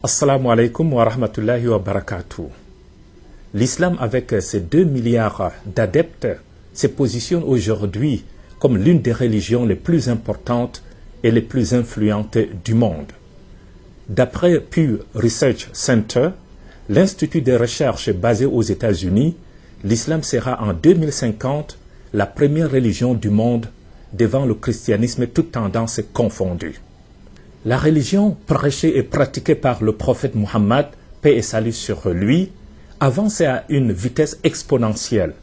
Assalamu alaikum wa rahmatullahi wa barakatuh. L'islam, avec ses 2 milliards d'adeptes, se positionne aujourd'hui comme l'une des religions les plus importantes et les plus influentes du monde. D'après Pew Research Center, l'institut de recherche basé aux États-Unis, l'islam sera en 2050 la première religion du monde devant le christianisme, toutes tendances confondues. La religion prêchée et pratiquée par le prophète Muhammad, paix et salut sur lui, avance à une vitesse exponentielle,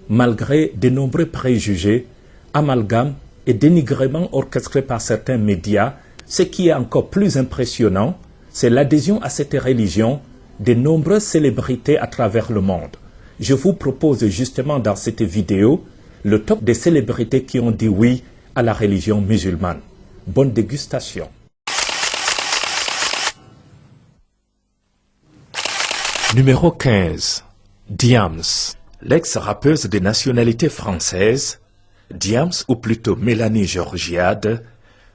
malgré de nombreux préjugés, amalgames et dénigrements orchestrés par certains médias. Ce qui est encore plus impressionnant, c'est l'adhésion à cette religion de nombreuses célébrités à travers le monde. Je vous propose justement dans cette vidéo le top des célébrités qui ont dit oui à la religion musulmane. Bonne dégustation. Numéro 15. Diams. L'ex-rappeuse de nationalité française, Diams, ou plutôt Mélanie Georgiade,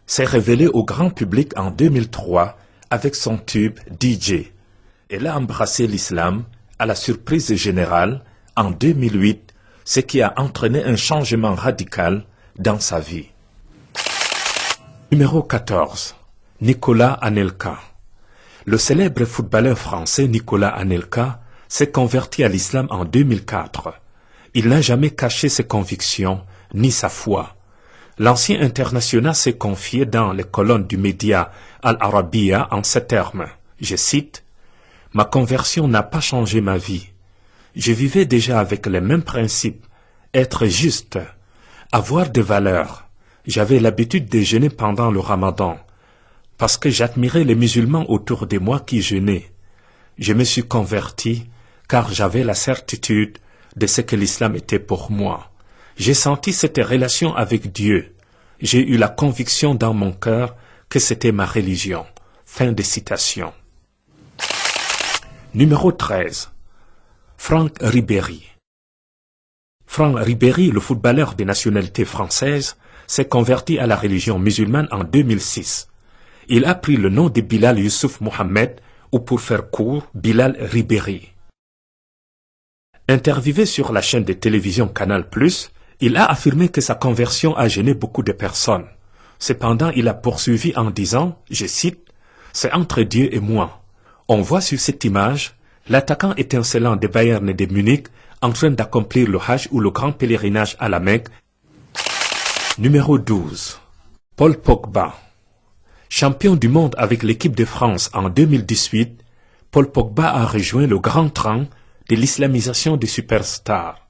s'est révélée au grand public en 2003 avec son tube DJ. Elle a embrassé l'islam à la surprise générale en 2008, ce qui a entraîné un changement radical dans sa vie. Numéro 14. Nicolas Anelka. Le célèbre footballeur français Nicolas Anelka s'est converti à l'islam en 2004. Il n'a jamais caché ses convictions ni sa foi. L'ancien international s'est confié dans les colonnes du média Al-Arabiya en ces termes. Je cite: « Ma conversion n'a pas changé ma vie. Je vivais déjà avec les mêmes principes, être juste, avoir des valeurs. J'avais l'habitude de jeûner pendant le Ramadan, parce que j'admirais les musulmans autour de moi qui jeûnaient. Je me suis converti car j'avais la certitude de ce que l'islam était pour moi. J'ai senti cette relation avec Dieu. J'ai eu la conviction dans mon cœur que c'était ma religion. » Fin de citation. Numéro 13. Franck Ribéry. Franck Ribéry, le footballeur de nationalité française, s'est converti à la religion musulmane en 2006. Il a pris le nom de Bilal Youssouf Mohamed, ou pour faire court, Bilal Ribéry. Interviewé sur la chaîne de télévision Canal+, il a affirmé que sa conversion a gêné beaucoup de personnes. Cependant, il a poursuivi en disant, je cite, « C'est entre Dieu et moi. On voit sur cette image l'attaquant étincelant de Bayern et de Munich en train d'accomplir le Hajj ou le grand pèlerinage à la Mecque. » Numéro 12. Paul Pogba. Champion du monde avec l'équipe de France en 2018, Paul Pogba a rejoint le grand train de l'islamisation des superstars.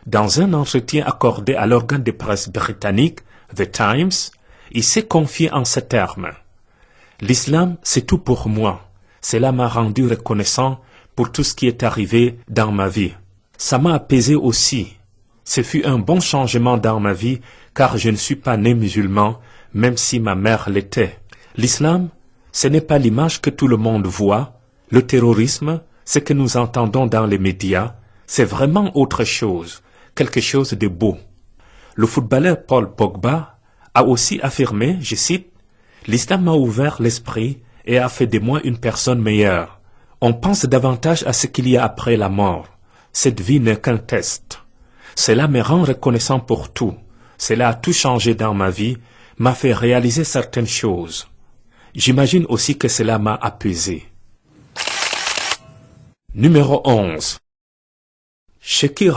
Dans un entretien accordé à l'organe de presse britannique, The Times, il s'est confié en ces termes. « L'islam, c'est tout pour moi. Cela m'a rendu reconnaissant pour tout ce qui est arrivé dans ma vie. Ça m'a apaisé aussi. Ce fut un bon changement dans ma vie car je ne suis pas né musulman, même si ma mère l'était. L'islam, ce n'est pas l'image que tout le monde voit. Le terrorisme, ce que nous entendons dans les médias, c'est vraiment autre chose, quelque chose de beau. » Le footballeur Paul Pogba a aussi affirmé, je cite, « L'islam m'a ouvert l'esprit et a fait de moi une personne meilleure. On pense davantage à ce qu'il y a après la mort. Cette vie n'est qu'un test. Cela me rend reconnaissant pour tout. Cela a tout changé dans ma vie, m'a fait réaliser certaines choses. J'imagine aussi que cela m'a apaisé. » Numéro 11. Shaquille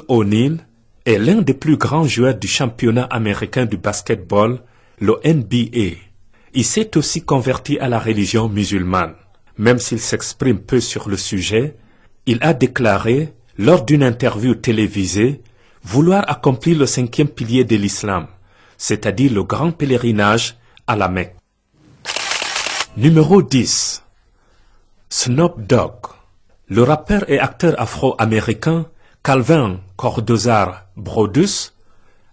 O'Neal est l'un des plus grands joueurs du championnat américain du basketball, le NBA. Il s'est aussi converti à la religion musulmane. Même s'il s'exprime peu sur le sujet, il a déclaré, lors d'une interview télévisée, vouloir accomplir le 5e pilier de l'islam, c'est-à-dire le grand pèlerinage à la Mecque. Numéro 10. Snoop Dogg. Le rappeur et acteur afro-américain Calvin Cordozar Brodus,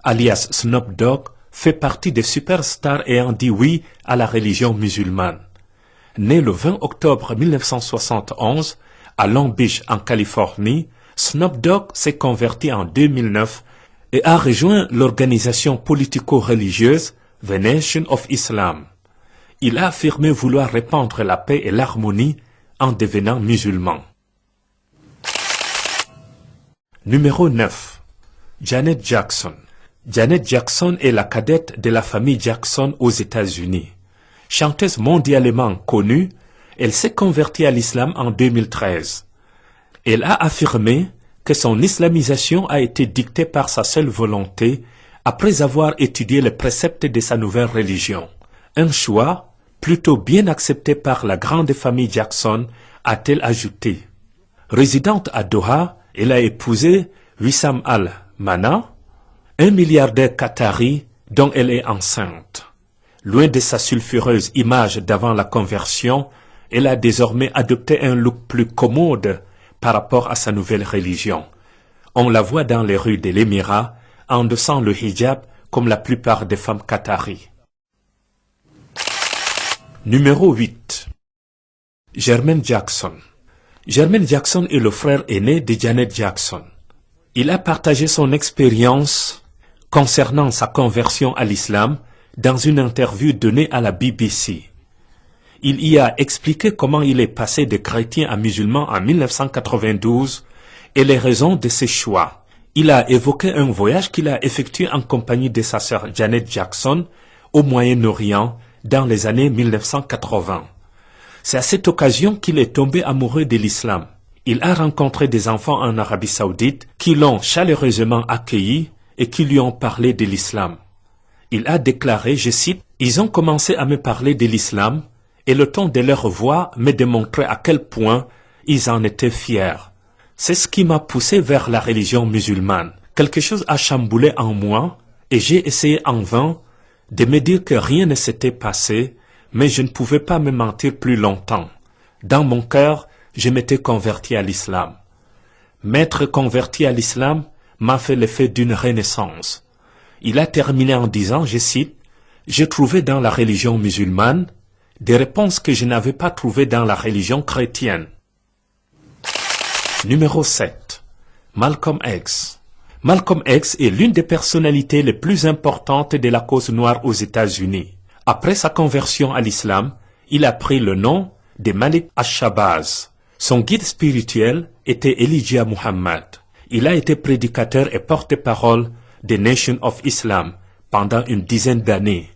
alias Snoop Dogg, fait partie des superstars ayant dit oui à la religion musulmane. Né le 20 octobre 1971 à Long Beach en Californie, Snoop Dogg s'est converti en 2009 et a rejoint l'organisation politico-religieuse The Nation of Islam. Il a affirmé vouloir répandre la paix et l'harmonie en devenant musulman. Numéro 9. Janet Jackson. Janet Jackson est la cadette de la famille Jackson aux États-Unis. Chanteuse mondialement connue, elle s'est convertie à l'islam en 2013. Elle a affirmé que son islamisation a été dictée par sa seule volonté après avoir étudié les préceptes de sa nouvelle religion. Un choix plutôt bien accepté par la grande famille Jackson, a-t-elle ajouté. Résidente à Doha, elle a épousé Wissam Al-Mana, un milliardaire qatari dont elle est enceinte. Loin de sa sulfureuse image d'avant la conversion, elle a désormais adopté un look plus commode par rapport à sa nouvelle religion. On la voit dans les rues de l'Émirat, endossant le hijab comme la plupart des femmes qataries. Numéro 8. Jermaine Jackson. Jermaine Jackson est le frère aîné de Janet Jackson. Il a partagé son expérience concernant sa conversion à l'islam dans une interview donnée à la BBC. Il y a expliqué comment il est passé de chrétien à musulman en 1992 et les raisons de ses choix. Il a évoqué un voyage qu'il a effectué en compagnie de sa sœur Janet Jackson au Moyen-Orient dans les années 1980. C'est à cette occasion qu'il est tombé amoureux de l'islam. Il a rencontré des enfants en Arabie Saoudite qui l'ont chaleureusement accueilli et qui lui ont parlé de l'islam. Il a déclaré, je cite, « Ils ont commencé à me parler de l'islam et le ton de leur voix me démontrait à quel point ils en étaient fiers. C'est ce qui m'a poussé vers la religion musulmane. Quelque chose a chamboulé en moi et j'ai essayé en vain de me dire que rien ne s'était passé, mais je ne pouvais pas me mentir plus longtemps. Dans mon cœur, je m'étais converti à l'islam. M'être converti à l'islam m'a fait l'effet d'une renaissance. » Il a terminé en disant, je cite, « J'ai trouvé dans la religion musulmane des réponses que je n'avais pas trouvées dans la religion chrétienne. » Numéro 7. Malcolm X. Malcolm X est l'une des personnalités les plus importantes de la cause noire aux États-Unis. Après sa conversion à l'islam, il a pris le nom de Malik Ash-Shabazz. Son guide spirituel était Elijah Muhammad. Il a été prédicateur et porte-parole des Nation of Islam pendant une dizaine d'années.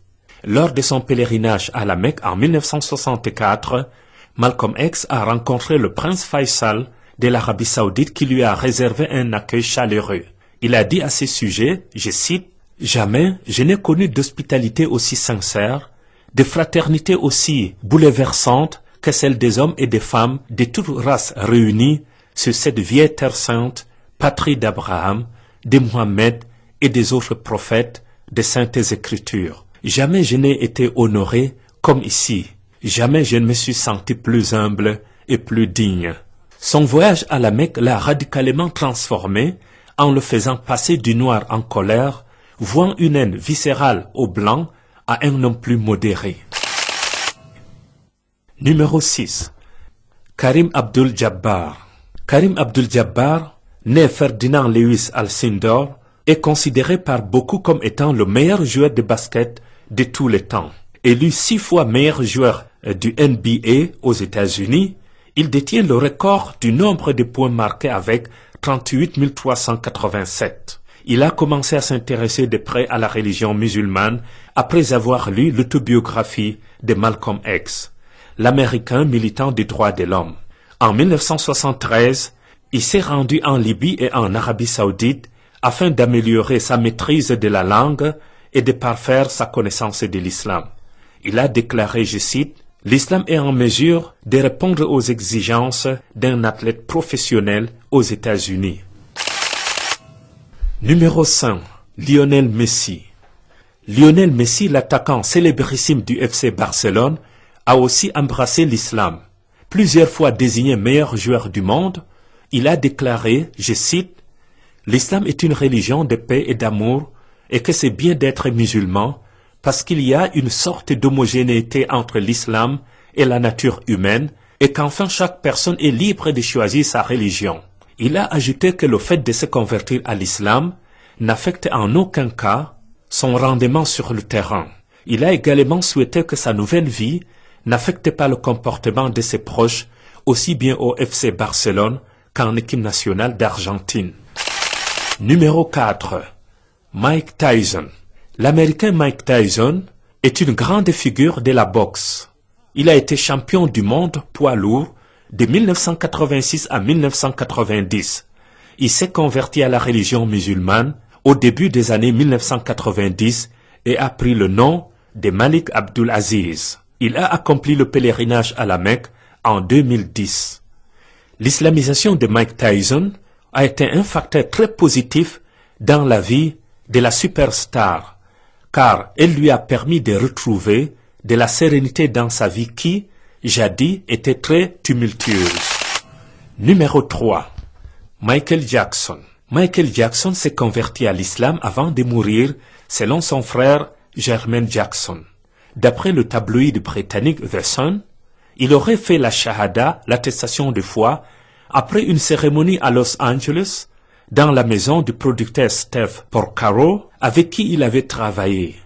Lors de son pèlerinage à la Mecque en 1964, Malcolm X a rencontré le prince Faisal de l'Arabie Saoudite qui lui a réservé un accueil chaleureux. Il a dit à ce sujet, je cite, « Jamais je n'ai connu d'hospitalité aussi sincère, de fraternité aussi bouleversante que celle des hommes et des femmes de toutes races réunies sur cette vieille terre sainte, patrie d'Abraham, de Mohammed et des autres prophètes des saintes écritures. Jamais je n'ai été honoré comme ici. Jamais je ne me suis senti plus humble et plus digne. » Son voyage à la Mecque l'a radicalement transformé en le faisant passer du noir en colère, vouant une haine viscérale au blanc à un homme plus modéré. Numéro 6. Karim Abdul-Jabbar. Karim Abdul-Jabbar, né Ferdinand Lewis Alcindor, est considéré par beaucoup comme étant le meilleur joueur de basket de tous les temps. Élu 6 fois meilleur joueur du NBA aux États-Unis, il détient le record du nombre de points marqués avec 38 387. Il a commencé à s'intéresser de près à la religion musulmane après avoir lu l'autobiographie de Malcolm X, l'Américain militant des droits de l'homme. En 1973, il s'est rendu en Libye et en Arabie Saoudite afin d'améliorer sa maîtrise de la langue et de parfaire sa connaissance de l'islam. Il a déclaré, je cite, « L'islam est en mesure de répondre aux exigences d'un athlète professionnel aux États-Unis. » Numéro 5. Lionel Messi. Lionel Messi, l'attaquant célébrissime du FC Barcelone, a aussi embrassé l'islam. Plusieurs fois désigné meilleur joueur du monde, il a déclaré, je cite, « L'islam est une religion de paix et d'amour et que c'est bien d'être musulman parce qu'il y a une sorte d'homogénéité entre l'islam et la nature humaine et qu'enfin chaque personne est libre de choisir sa religion. » Il a ajouté que le fait de se convertir à l'islam n'affecte en aucun cas son rendement sur le terrain. Il a également souhaité que sa nouvelle vie n'affecte pas le comportement de ses proches, aussi bien au FC Barcelone qu'en équipe nationale d'Argentine. Numéro 4. Mike Tyson. L'Américain Mike Tyson est une grande figure de la boxe. Il a été champion du monde poids lourd de 1986 à 1990. Il s'est converti à la religion musulmane au début des années 1990 et a pris le nom de Malik Abdulaziz. Il a accompli le pèlerinage à la Mecque en 2010. L'islamisation de Mike Tyson a été un facteur très positif dans la vie de la superstar, car elle lui a permis de retrouver de la sérénité dans sa vie qui, jadis, était très tumultueuse. Numéro 3. Michael Jackson. Michael Jackson s'est converti à l'islam avant de mourir, selon son frère Jermaine Jackson. D'après le tabloïd britannique The Sun, il aurait fait la shahada, l'attestation de foi, après une cérémonie à Los Angeles, dans la maison du producteur Steph Porcaro, avec qui il avait travaillé.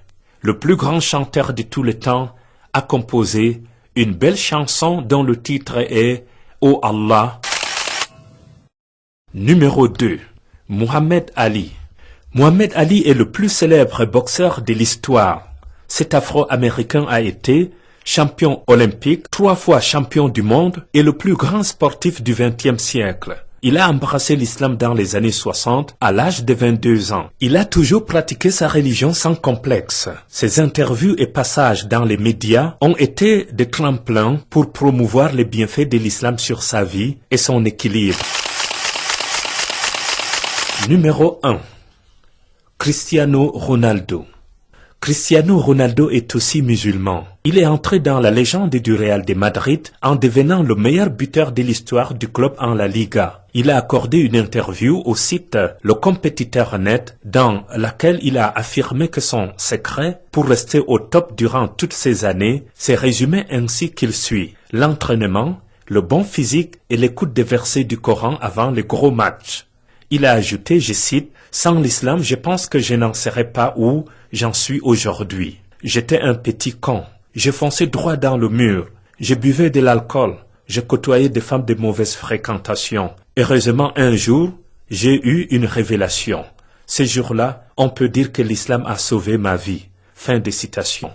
Le plus grand chanteur de tout le temps a composé une belle chanson dont le titre est « Oh Allah ». Numéro 2. Muhammad Ali. Muhammad Ali est le plus célèbre boxeur de l'histoire. Cet Afro-Américain a été champion olympique, 3 fois champion du monde et le plus grand sportif du XXe siècle. Il a embrassé l'islam dans les années 60 à l'âge de 22 ans. Il a toujours pratiqué sa religion sans complexe. Ses interviews et passages dans les médias ont été des tremplins pour promouvoir les bienfaits de l'islam sur sa vie et son équilibre. Numéro 1. Cristiano Ronaldo. Cristiano Ronaldo est aussi musulman. Il est entré dans la légende du Real de Madrid en devenant le meilleur buteur de l'histoire du club en la Liga. Il a accordé une interview au site Le Compétiteur Net dans laquelle il a affirmé que son secret pour rester au top durant toutes ces années s'est résumé ainsi qu'il suit: l'entraînement, le bon physique et l'écoute des versets du Coran avant les gros matchs. Il a ajouté, je cite, « Sans l'islam, je pense que je n'en serais pas où j'en suis aujourd'hui. J'étais un petit con. Je fonçais droit dans le mur. Je buvais de l'alcool. Je côtoyais des femmes de mauvaise fréquentation. Heureusement, un jour, j'ai eu une révélation. Ce jour-là, on peut dire que l'islam a sauvé ma vie. » Fin de citation.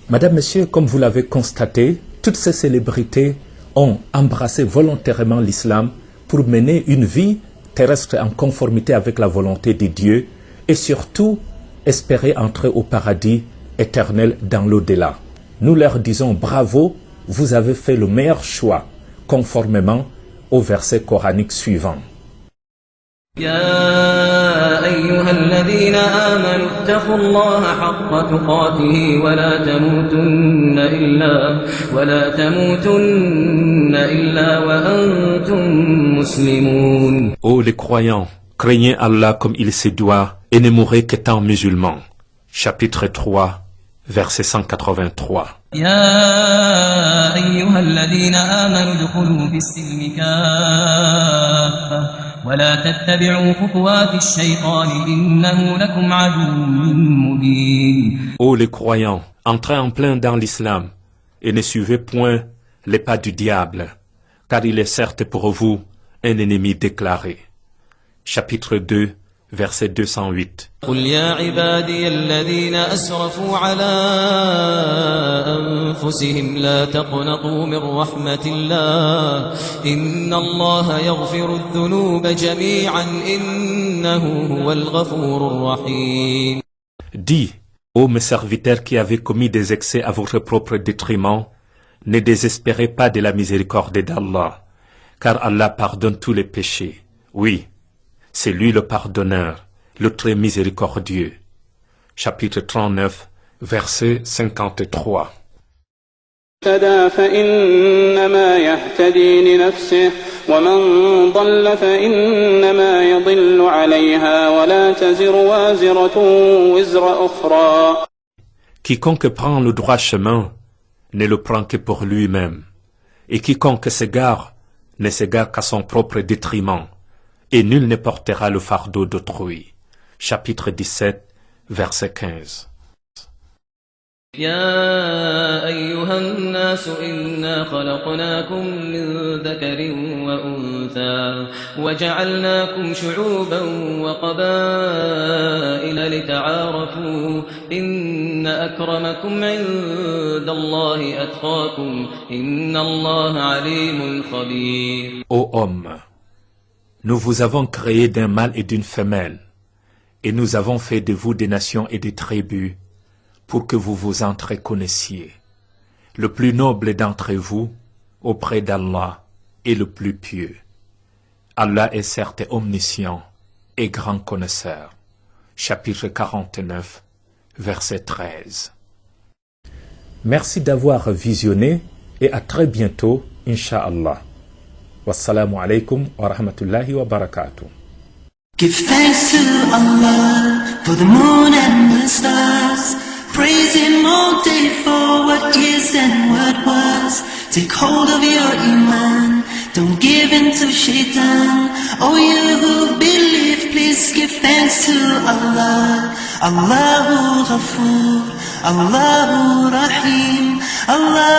Madame, Monsieur, comme vous l'avez constaté, toutes ces célébrités ont embrassé volontairement l'islam pour mener une vie terrestre en conformité avec la volonté de Dieu et surtout espérer entrer au paradis éternel dans l'au-delà. Nous leur disons bravo, vous avez fait le meilleur choix, conformément au verset coranique suivant. يا أيها الذين آمنوا اتقوا الله حق تقاته ولا تموتن إلا وأنتم مسلمون. Ô les croyants, craignez Allah comme il se doit et ne mourrez qu'étant musulmans. Chapitre 3, verset 183. يا أيها الذين آمنوا ادخلوا في السلم كافة ولا تتبعوا خطوات الشيطان إنه لكم عدو مبين. Ô les croyants, entrez en plein dans l'islam et ne suivez point les pas du diable, car il est certes pour vous un ennemi déclaré. Chapitre 2, verset 208. قل يا عبادي الذين أسرفوا على أنفسهم لا تقنطوا من رحمة الله إن الله يغفر الذنوب جميعا إنه هو الغفور الرحيم. Dis, ô mes serviteurs qui avez commis des excès à votre propre détriment, ne désespérez pas de la miséricorde d'Allah, car Allah pardonne tous les péchés. Oui, c'est lui le pardonneur, le très miséricordieux. Chapitre 39, verset 53. فإنما يهتدي لنفسه ومن ضل فإنما يضل عليها ولا تزر وازرة وزر أخرى. Quiconque prend le droit chemin ne le prend que pour lui-même, et quiconque s'égare ne s'égare qu'à son propre détriment, et nul ne portera le fardeau d'autrui. chapitre 17, verset 15. يا أيها الناس إنا خلقناكم من ذكر وأنثى وجعلناكم شعوبا وقبائل لتعارفوا إن أكرمكم عند الله أتقاكم إن الله عليم خبير. Ô homme, nous vous avons créé d'un mâle et d'une femelle, et nous avons fait de vous des nations et des tribus, pour que vous vous entreconnaissiez. Le plus noble d'entre vous, auprès d'Allah, est le plus pieux. Allah est certes omniscient et grand connaisseur. Chapitre 49, verset 13. Merci d'avoir visionné et à très bientôt, Inch'Allah. Wassalamu alaikum wa rahmatullahi wa barakatuh. Give thanks to Allah for the moon and the stars. Praise Him all day for what is and what was. Take hold of your iman, don't give in to shaitan. Oh, you who believe, please give thanks to Allah. Allahu Ghafoor, Allahu Rahim, Allah